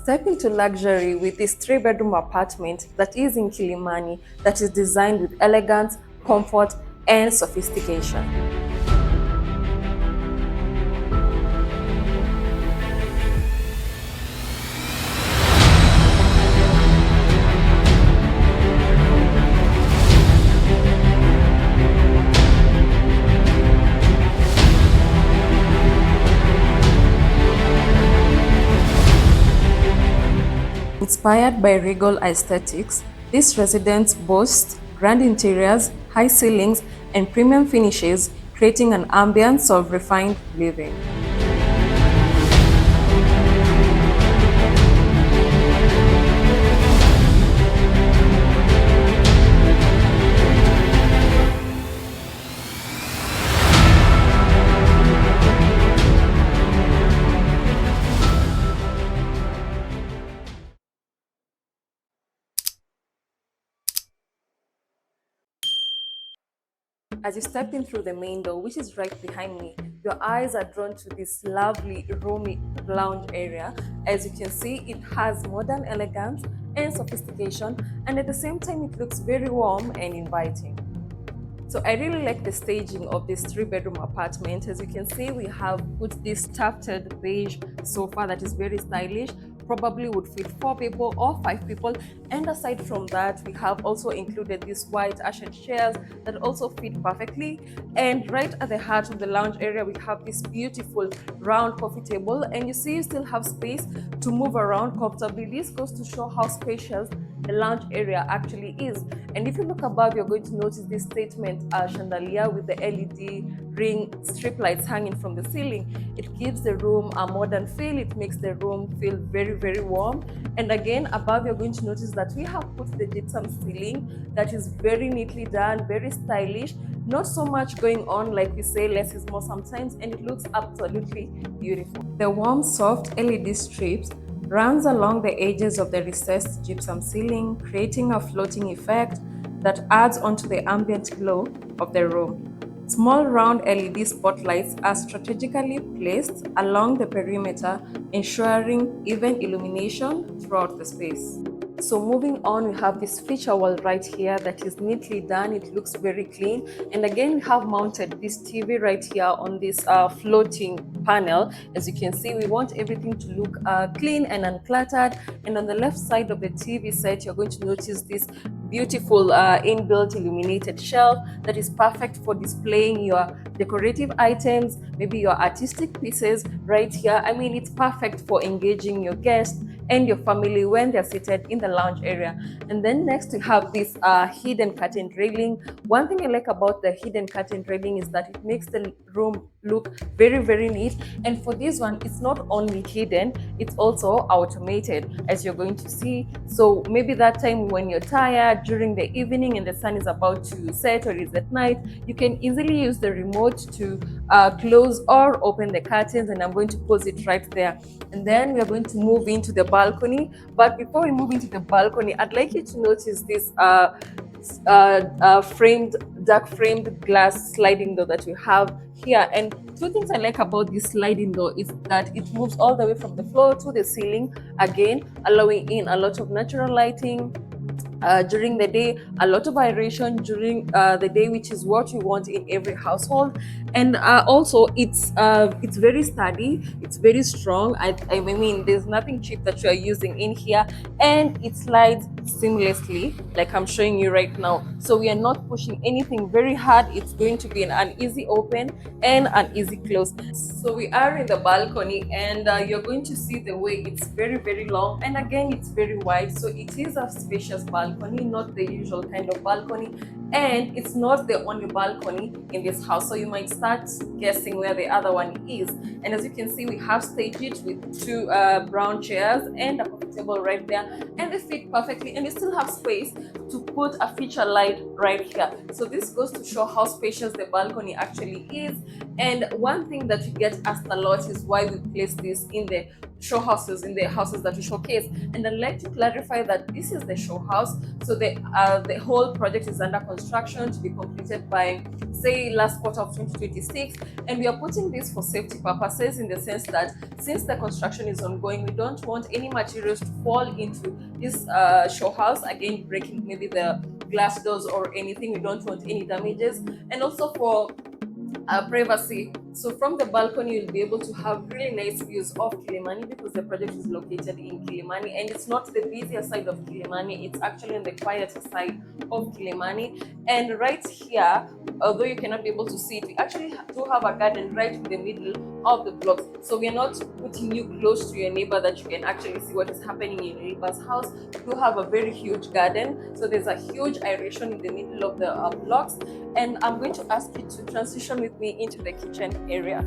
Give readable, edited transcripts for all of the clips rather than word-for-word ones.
Step into luxury with this 3-bedroom apartment that is in Kilimani, that is designed with elegance, comfort, and sophistication. Inspired by regal aesthetics, this residence boasts grand interiors, high ceilings, and premium finishes, creating an ambience of refined living. As you step in through the main door, which is right behind me, your eyes are drawn to this lovely, roomy lounge area. As you can see, it has modern elegance and sophistication, and at the same time, it looks very warm and inviting. So I really like the staging of this 3-bedroom apartment. As you can see, we have put this tufted beige sofa that is very stylish, probably would fit 4 people or 5 people. And aside from that, we have also included these white Ashen chairs that also fit perfectly. And right at the heart of the lounge area, we have this beautiful round coffee table. And you see, you still have space to move around comfortably. This goes to show how spacious the lounge area actually is. And if you look above, you're going to notice this statement chandelier with the LED ring strip lights hanging from the ceiling. It gives the room a modern feel. It makes the room feel very, very warm. And again, above, you're going to notice that we have put the gypsum ceiling that is very neatly done, very stylish. Not so much going on, like we say, less is more sometimes, and it looks absolutely beautiful. The warm, soft LED strips runs along the edges of the recessed gypsum ceiling, creating a floating effect that adds onto the ambient glow of the room. Small round LED spotlights are strategically placed along the perimeter, ensuring even illumination throughout the space. So moving on, we have this feature wall right here that is neatly done. It looks very clean. And again, we have mounted this TV right here on this floating panel. As you can see, we want everything to look clean and uncluttered. And on the left side of the TV set, you're going to notice this beautiful inbuilt illuminated shelf that is perfect for displaying your decorative items, maybe your artistic pieces right here. I mean, it's perfect for engaging your guests and your family when they're seated in the lounge area. And then next we have this hidden curtain railing. One thing I like about the hidden curtain railing is that it makes the room look very, very neat. And for this one, it's not only hidden, it's also automated, as you're going to see. So maybe that time when you're tired during the evening and the sun is about to set or is at night, you can easily use the remote to close or open the curtains, and I'm going to pause it right there. And then we are going to move into the balcony. But before we move into the balcony, I'd like you to notice this dark framed glass sliding door that we have here. And two things I like about this sliding door is that it moves all the way from the floor to the ceiling, again allowing in a lot of natural lighting during the day, a lot of aeration during the day, which is what you want in every household. And also it's very sturdy, it's very strong. I mean, there's nothing cheap that you are using in here, and it slides seamlessly like I'm showing you right now. So we are not pushing anything very hard. It's going to be an easy open and an easy close. So we are in the balcony, and you're going to see the way it's very, very long, and again it's very wide. So it is a spacious balcony, not the usual kind of balcony. And it's not the only balcony in this house, so you might start guessing where the other one is. And as you can see, we have staged it with two brown chairs and a coffee table right there, and they fit perfectly, and you still have space to put a feature light right here. So this goes to show how spacious the balcony actually is. And one thing that you get asked a lot is why we place this in the show houses, in the houses that we showcase. And I'd like to clarify that this is the show house. So the whole project is under construction to be completed by, say, last quarter of 2026. And we are putting this for safety purposes, in the sense that since the construction is ongoing, we don't want any materials to fall into this show house, again breaking maybe the glass doors or anything. We don't want any damages. And also for privacy. So from the balcony, you'll be able to have really nice views of Kilimani, because the project is located in Kilimani, and it's not the busier side of Kilimani, it's actually on the quieter side of Kilimani. And right here, although you cannot be able to see it, we actually do have a garden right in the middle of the blocks. So we are not putting you close to your neighbor that you can actually see what is happening in your neighbor's house. We do have a very huge garden, so there's a huge aeration in the middle of the blocks. And I'm going to ask you to transition with me into the kitchen area.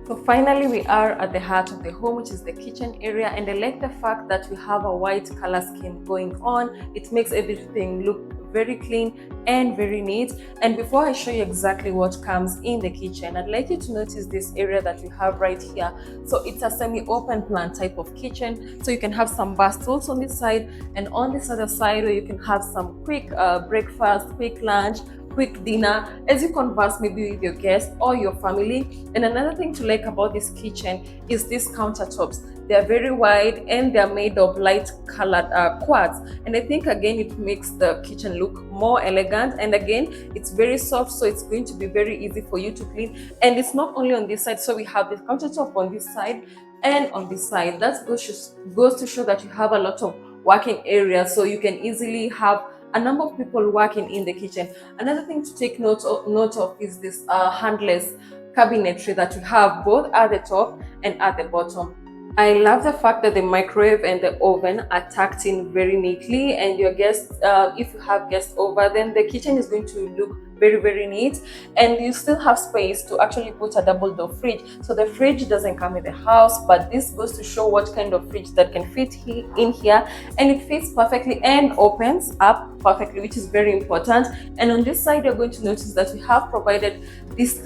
So finally, we are at the heart of the home, which is the kitchen area, and I like the fact that we have a white color scheme going on. It makes everything look very clean and very neat. And before I show you exactly what comes in the kitchen, I'd like you to notice this area that we have right here. So it's a semi-open plan type of kitchen, so you can have some bar stools on this side, and on this other side where you can have some quick breakfast, quick lunch, quick dinner as you converse maybe with your guests or your family. And another thing to like about this kitchen is these countertops. They are very wide and they are made of light colored quartz, and I think again it makes the kitchen look more elegant. And again, it's very soft, so it's going to be very easy for you to clean. And it's not only on this side, so we have the countertop on this side and on this side. That goes to show that you have a lot of working area, so you can easily have a number of people working in the kitchen. Another thing to take note of is this handless cabinetry that you have both at the top and at the bottom. I love the fact that the microwave and the oven are tucked in very neatly, and your guests, if you have guests over, then the kitchen is going to look very neat. And you still have space to actually put a double door fridge. So the fridge doesn't come in the house, but this goes to show what kind of fridge that can fit in here, and it fits perfectly and opens up perfectly, which is very important. And on this side, you're going to notice that we have provided this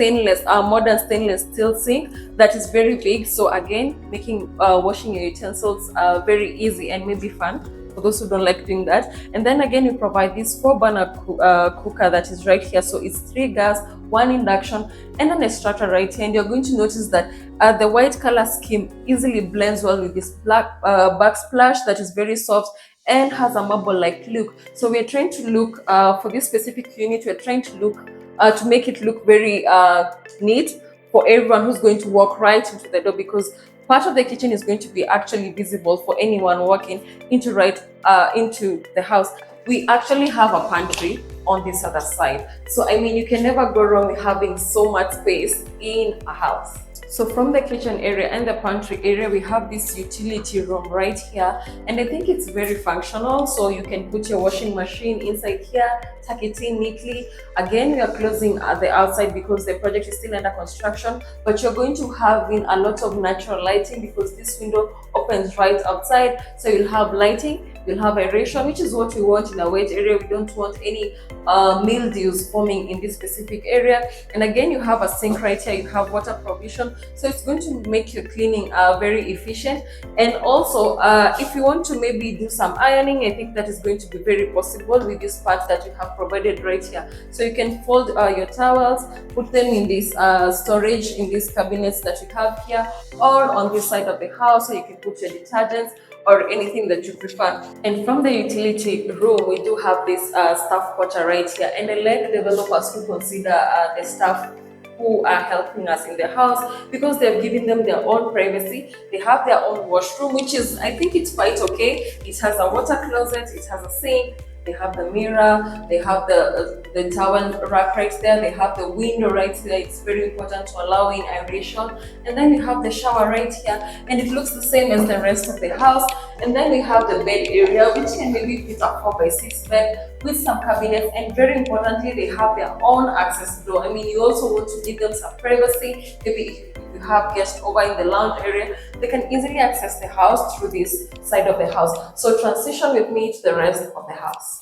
modern stainless steel sink that is very big, so again making washing your utensils very easy and maybe fun for those who don't like doing that. And then again, we provide this 4-burner cooker that is right here. So it's 3 gas, 1 induction, and an extractor right here. And you're going to notice that the white color scheme easily blends well with this black backsplash that is very soft and has a marble-like look. So we're trying to look for this specific unit. We're trying to look to make it look very neat for everyone who's going to walk right into the door, because part of the kitchen is going to be actually visible for anyone walking into the house. We actually have a pantry on this other side. So I mean, you can never go wrong with having so much space in a house. So from the kitchen area and the pantry area, we have this utility room right here, and I think it's very functional. So you can put your washing machine inside here, tuck it in neatly. Again, we are closing at the outside because the project is still under construction, but you're going to have in a lot of natural lighting because this window opens right outside. So you'll have lighting, you'll have aeration, which is what we want in a wet area. We don't want any mildews forming in this specific area. And again, you have a sink right here, you have water provision, so it's going to make your cleaning very efficient. And also if you want to maybe do some ironing, I think that is going to be very possible with this part that you have provided right here. So you can fold your towels, put them in this storage in these cabinets that you have here, or on this side of the house, so you can put your detergents or anything that you prefer. And from the utility room, we do have this staff quarter right here, and I like developers who consider the staff who are helping us in the house, because they've given them their own privacy. They have their own washroom, which is, I think it's quite okay. It has a water closet, it has a sink, They have the mirror, they have the towel rack right there, they have the window right there. It's very important to allow in aeration. And then we have the shower right here, and it looks the same as the rest of the house. And then we have the bed area, which can maybe fit a 4x6 bed with some cabinets, and very importantly, they have their own access door. I mean, you also want to give them some privacy. Maybe if you have guests over in the lounge area, they can easily access the house through this side of the house. So transition with me to the rest of the house.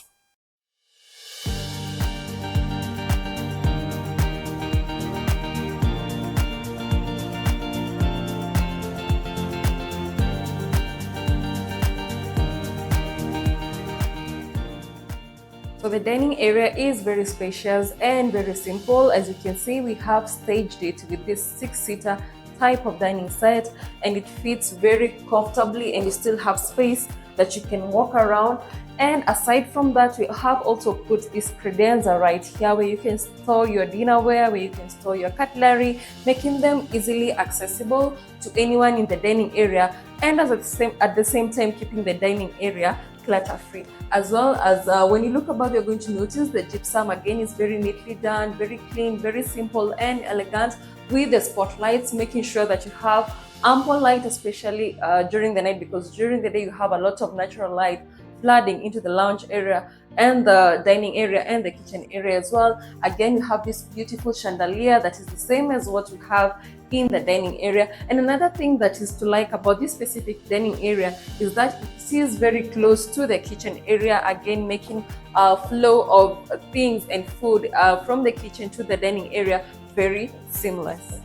So the dining area is very spacious and very simple. As you can see, we have staged it with this 6-seater type of dining set, and it fits very comfortably, and you still have space that you can walk around. And aside from that, we have also put this credenza right here where you can store your dinnerware, where you can store your cutlery, making them easily accessible to anyone in the dining area, and at the same time keeping the dining area clutter free. As well as when you look above, you're going to notice the gypsum again is very neatly done, very clean, very simple and elegant, with the spotlights, making sure that you have ample light, especially during the night, because during the day you have a lot of natural light flooding into the lounge area and the dining area and the kitchen area as well. Again, you have this beautiful chandelier that is the same as what we have in the dining area. And another thing that is to like about this specific dining area is that it is very close to the kitchen area, again making a flow of things and food from the kitchen to the dining area very seamless.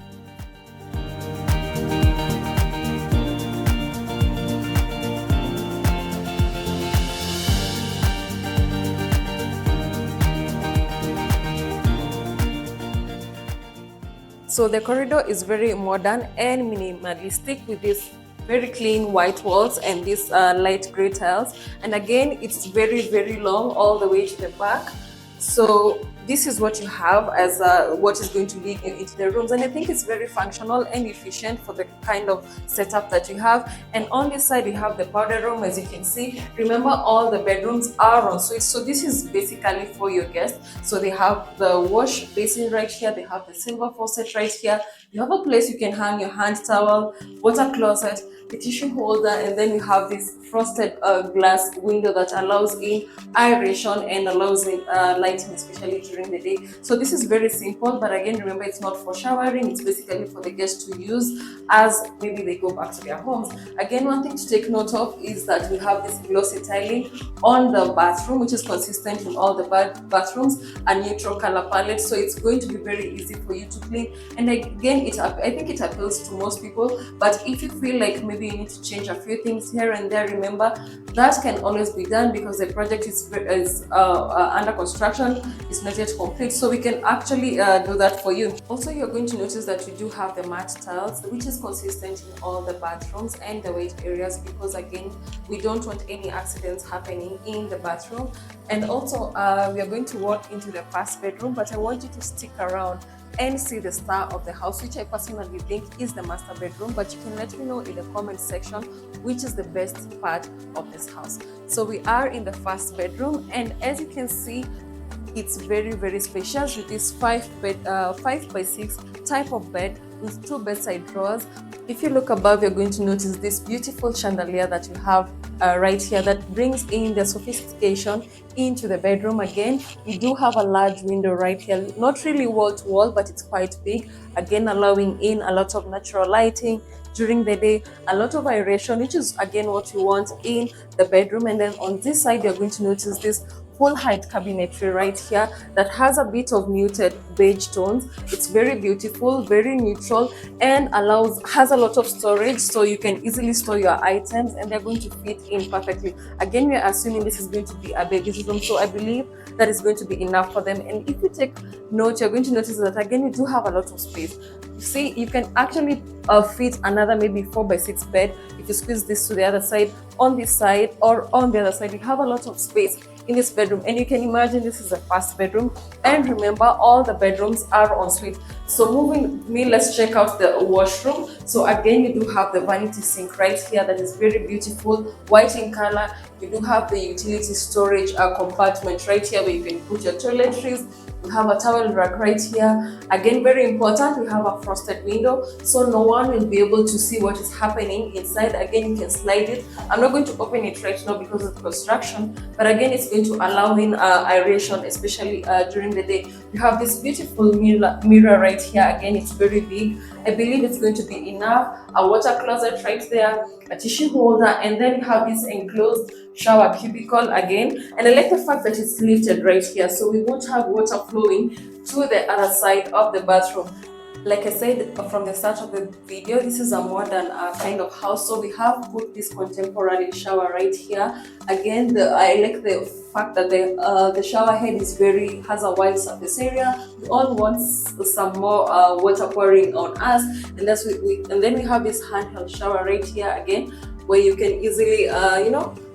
So the corridor is very modern and minimalistic with these very clean white walls and these light gray tiles. And again, it's very long all the way to the back. So this is what you have as what is going to lead into the rooms, and I think it's very functional and efficient for the kind of setup that you have. And on this side, you have the powder room. As you can see, remember all the bedrooms are en suite, so this is basically for your guests. So they have the wash basin right here, they have the silver faucet right here, you have a place you can hang your hand towel, water closet, the tissue holder, and then you have this frosted glass window that allows in aeration and allows in lighting, especially during the day. So this is very simple, but again, remember, it's not for showering, it's basically for the guests to use as maybe they go back to their homes. Again, one thing to take note of is that we have this glossy tiling on the bathroom, which is consistent in all the bathrooms, a neutral color palette, so it's going to be very easy for you to clean. And again, I think it appeals to most people, but if you feel like maybe you need to change a few things here and there, remember that can always be done, because the project is under construction, it's not yet complete, so we can actually do that for you. Also, you're going to notice that we do have the matte tiles, which is consistent in all the bathrooms and the wait areas, because again, we don't want any accidents happening in the bathroom. And also we are going to walk into the first bedroom, but I want you to stick around and see the star of the house, which I personally think is the master bedroom, but you can let me know in the comment section which is the best part of this house. So we are in the first bedroom, and as you can see, it's very spacious with this 5x6 type of bed with 2 bedside drawers. If you look above, you're going to notice this beautiful chandelier that you have right here that brings in the sophistication into the bedroom. Again, we do have a large window right here, not really wall to wall, but it's quite big, again allowing in a lot of natural lighting during the day, a lot of aeration, which is again what you want in the bedroom. And then on this side, you're going to notice this full height cabinetry right here that has a bit of muted beige tones. It's very beautiful, very neutral, and has a lot of storage, so you can easily store your items and they're going to fit in perfectly. Again, we're assuming this is going to be a baby's room, so I believe that is going to be enough for them. And if you take note, you're going to notice that again, you do have a lot of space. You see, you can actually fit another maybe 4x6 bed if you squeeze this to the other side, on this side or on the other side. You have a lot of space in this bedroom, and you can imagine this is the first bedroom, and remember, all the bedrooms are en suite. So moving me, let's check out the washroom. So again, you do have the vanity sink right here that is very beautiful, white in color. We do have the utility storage compartment right here where you can put your toiletries. We have a towel rack right here. Again, very important, we have a frosted window, so no one will be able to see what is happening inside. Again, you can slide it. I'm not going to open it right now because of construction, but again, it's going to allow in aeration, especially during the day. You have this beautiful mirror right here. Again, it's very big. I believe it's going to be enough. A water closet right there, a tissue holder, and then you have this enclosed shower cubicle again. And I like the fact that it's lifted right here, so we won't have water flowing to the other side of the bathroom. Like I said from the start of the video, this is a modern kind of house, so we have put this contemporary shower right here. Again, I like the fact that the shower head has a wide surface area. We all want some more water pouring on us, and and then we have this handheld shower right here again, where you can easily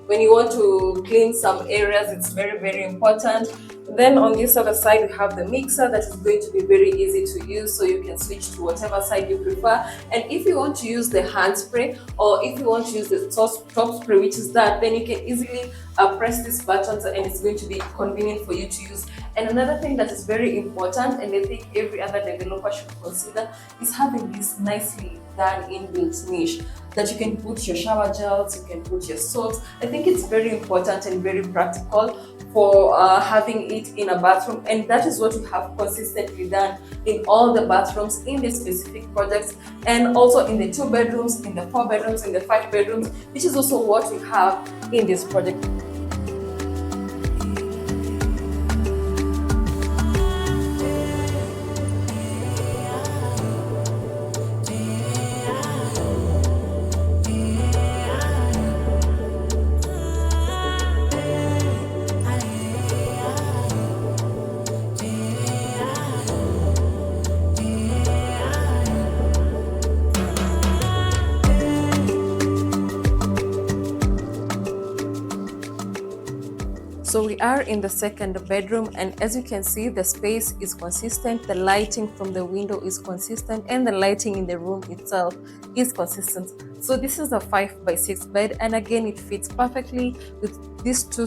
when you want to clean some areas, it's very important. Then on this other side, we have the mixer that is going to be very easy to use, so you can switch to whatever side you prefer. And if you want to use the hand spray, or if you want to use the top spray, which is that, then you can easily press these buttons and it's going to be convenient for you to use. And another thing that is very important, and I think every other developer should consider, is having this nicely done inbuilt niche that you can put your shower gels, you can put your soaps. I think it's very important and very practical for having it in a bathroom, and that is what we have consistently done in all the bathrooms in the specific projects, and also in the 2 bedrooms, in the 4 bedrooms, in the 5 bedrooms, which is also what we have in this project. So we are in the 2nd bedroom, and as you can see, the space is consistent, the lighting from the window is consistent, and the lighting in the room itself is consistent. So this is a 5x6 bed, and again, it fits perfectly with these 2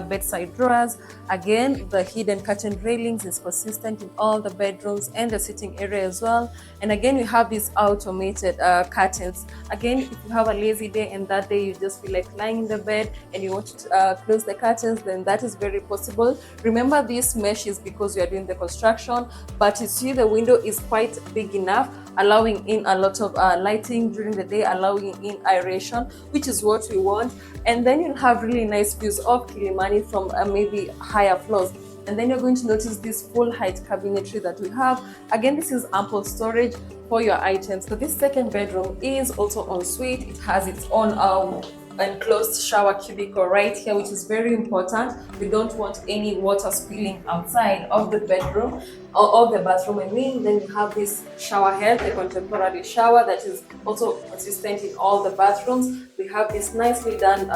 bedside drawers. Again, the hidden curtain railings is consistent in all the bedrooms and the sitting area as well. And again, we have these automated curtains. Again, if you have a lazy day and that day you just feel like lying in the bed and you want to close the curtains, then that is very possible. Remember, this mesh is because you are doing the construction, but you see the window is quite big enough, allowing in a lot of lighting during the day, allowing in aeration, which is what we want. And then you'll have really nice views of Kilimani from maybe higher floors. And then you're going to notice this full height cabinetry that we have. Again, this is ample storage for your items. So this 2nd bedroom is also en suite. It has its own enclosed shower cubicle right here, which is very important. We don't want any water spilling outside of the bedroom or of the bathroom. Then you have this shower head, the contemporary shower that is also consistent in all the bathrooms. We have this nicely done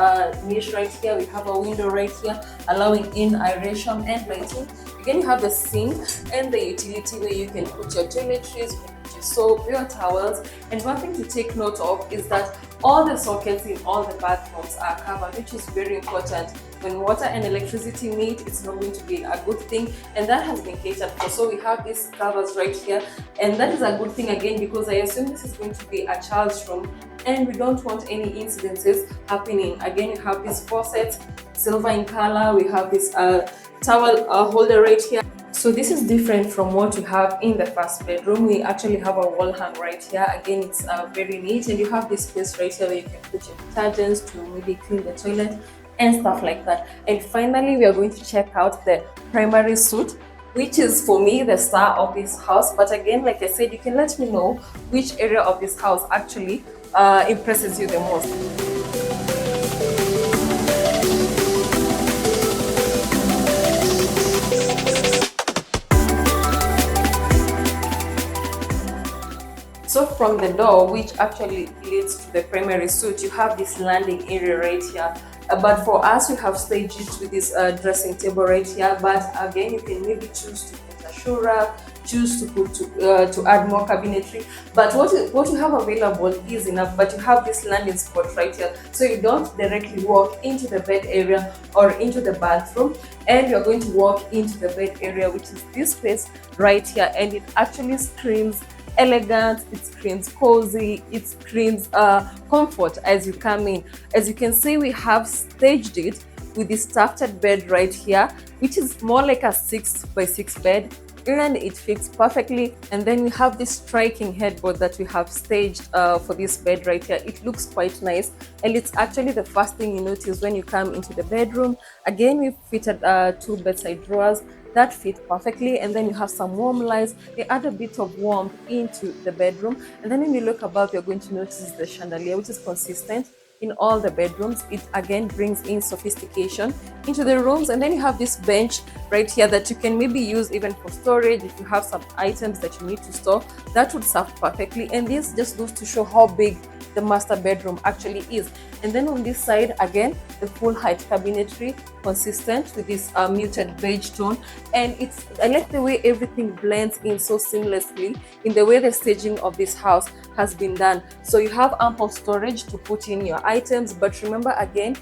niche right here. We have a window right here allowing in aeration and lighting. Again, you have the sink and the utility where you can put your toiletries, your soap, your towels. And one thing to take note of is that all the sockets in all the bathrooms are covered, which is very important. When water and electricity meet, it's not going to be a good thing, and that has been catered for. So we have these covers right here, and that is a good thing again, because I assume this is going to be a child's room and we don't want any incidences happening. Again, you have these faucets, silver in color. We have this towel holder right here. So this is different from what we have in the 1st bedroom. We actually have a wall hang right here. Again, it's very neat, and you have this space right here where you can put your detergents to maybe clean the toilet and stuff like that. And finally, we are going to check out the primary suite, which is for me the star of this house. But again, like I said, you can let me know which area of this house actually impresses you the most. So from the door, which actually leads to the primary suite, you have this landing area right here. But for us, we have staged it with this dressing table right here. But again, you can maybe choose to put a shoe rack, choose to put to add more cabinetry. But what you have available is enough. But you have this landing spot right here, so you don't directly walk into the bed area or into the bathroom, and you're going to walk into the bed area, which is this space right here. And it actually screams elegant, it screams cozy, it screams comfort as you come in. As you can see, we have staged it with this tufted bed right here, which is more like a 6x6 bed, and it fits perfectly. And then we have this striking headboard that we have staged for this bed right here. It looks quite nice, and it's actually the first thing you notice when you come into the bedroom. Again, we've fitted 2 bedside drawers that fit perfectly, and then you have some warm lights. They add a bit of warmth into the bedroom. And then when you look above, you're going to notice the chandelier, which is consistent in all the bedrooms. It again brings in sophistication into the rooms. And then you have this bench right here that you can maybe use even for storage. If you have some items that you need to store, that would serve perfectly. And this just goes to show how big the master bedroom actually is. And then on this side, again, the full height cabinetry, consistent with this muted beige tone. And I like the way everything blends in so seamlessly in the way the staging of this house has been done. So you have ample storage to put in your items. But remember, again,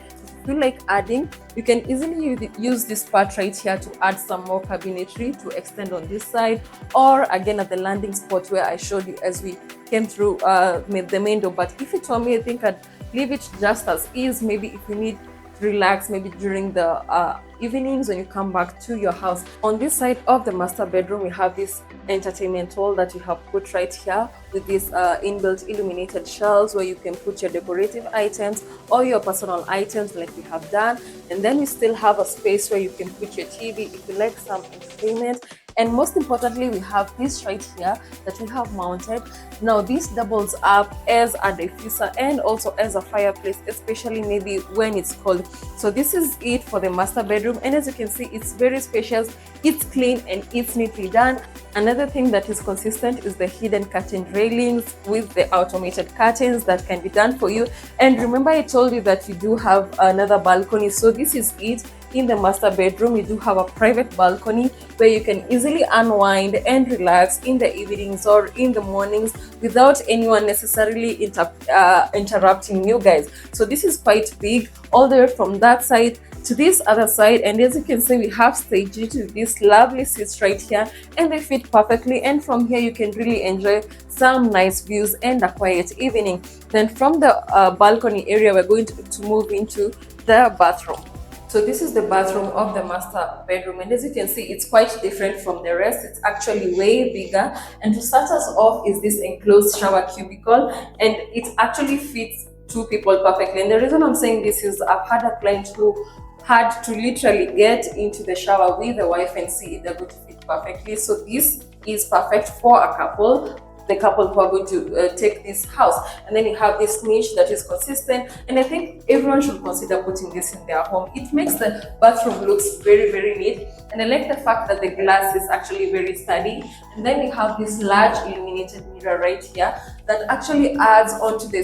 feel like adding, you can easily use this part right here to add some more cabinetry to extend on this side, or again at the landing spot where I showed you as we came through the main door. But if you told me, I think I'd leave it just as is. Maybe if you need to relax, maybe during the evenings when you come back to your house. On this side of the master bedroom, we have this entertainment hall that we have put right here with these inbuilt illuminated shelves where you can put your decorative items or your personal items like we have done. And then we still have a space where you can put your TV if you like some entertainment. And most importantly, we have this right here that we have mounted. Now this doubles up as a diffuser and also as a fireplace, especially maybe when it's cold. So this is it for the master bedroom, and as you can see, it's very spacious, it's clean, and it's neatly done. Another thing that is consistent is the hidden curtain railings with the automated curtains that can be done for you. And remember, I told you that you do have another balcony, so this is it. In the master bedroom, you do have a private balcony where you can easily unwind and relax in the evenings or in the mornings without anyone necessarily interrupting you guys. So this is quite big, all the way from that side to this other side. And as you can see, we have staged it with these lovely seats right here, and they fit perfectly. And from here, you can really enjoy some nice views and a quiet evening. Then from the balcony area, we're going to move into the bathroom. So this is the bathroom of the master bedroom, and as you can see, it's quite different from the rest. It's actually way bigger, and to start us off is this enclosed shower cubicle, and it actually fits 2 people perfectly. And the reason I'm saying this is I've had a client who had to literally get into the shower with the wife and see if they're going to fit perfectly. So this is perfect for a couple, the couple who are going to take this house. And then you have this niche that is consistent, and I think everyone should consider putting this in their home. It makes the bathroom looks very, very neat, and I like the fact that the glass is actually very sturdy. And then we have this large illuminated mirror right here that actually adds onto the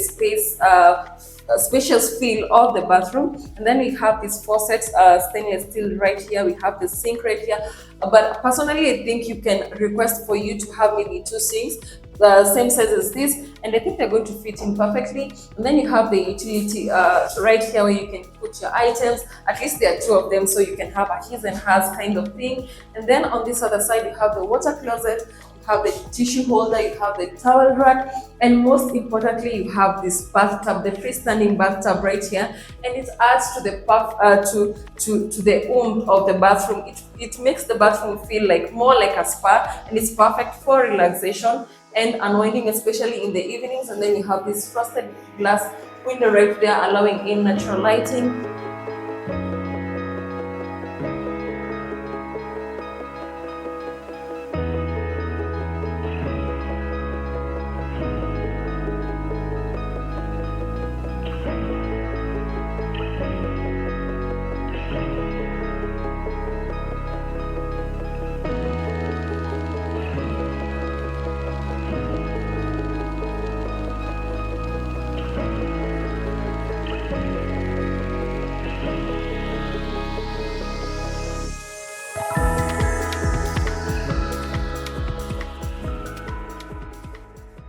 spacious feel of the bathroom. And then we have this faucet, stainless steel right here. We have the sink right here, but personally I think you can request for you to have maybe 2 sinks the same size as this, and I think they're going to fit in perfectly. And then you have the utility right here where you can put your items. At least there are 2 of them, so you can have a his and hers kind of thing. And then on this other side, you have the water closet, you have the tissue holder, you have the towel rack, and most importantly, you have this bathtub, the freestanding bathtub right here, and it adds to the to the oomph of the bathroom. It makes the bathroom feel like more like a spa, and it's perfect for relaxation and unwinding, especially in the evenings. And then you have this frosted glass window right there, allowing in natural lighting.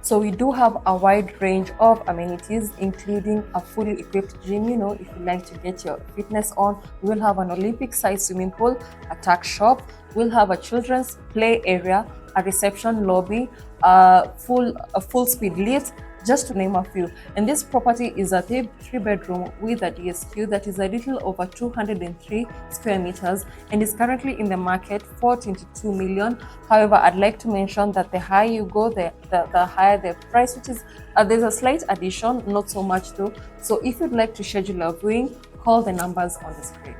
So we do have a wide range of amenities, including a fully equipped gym, if you like to get your fitness on. We'll have an Olympic-sized swimming pool, a tuck shop. We'll have a children's play area, a reception lobby, a full speed lift, just to name a few. And this property is a three-bedroom with a DSQ that is a little over 203 square meters and is currently in the market for 22 million. However, I'd like to mention that the higher you go, the higher the price, which is there's a slight addition, not so much though. So if you'd like to schedule a viewing, call the numbers on the screen.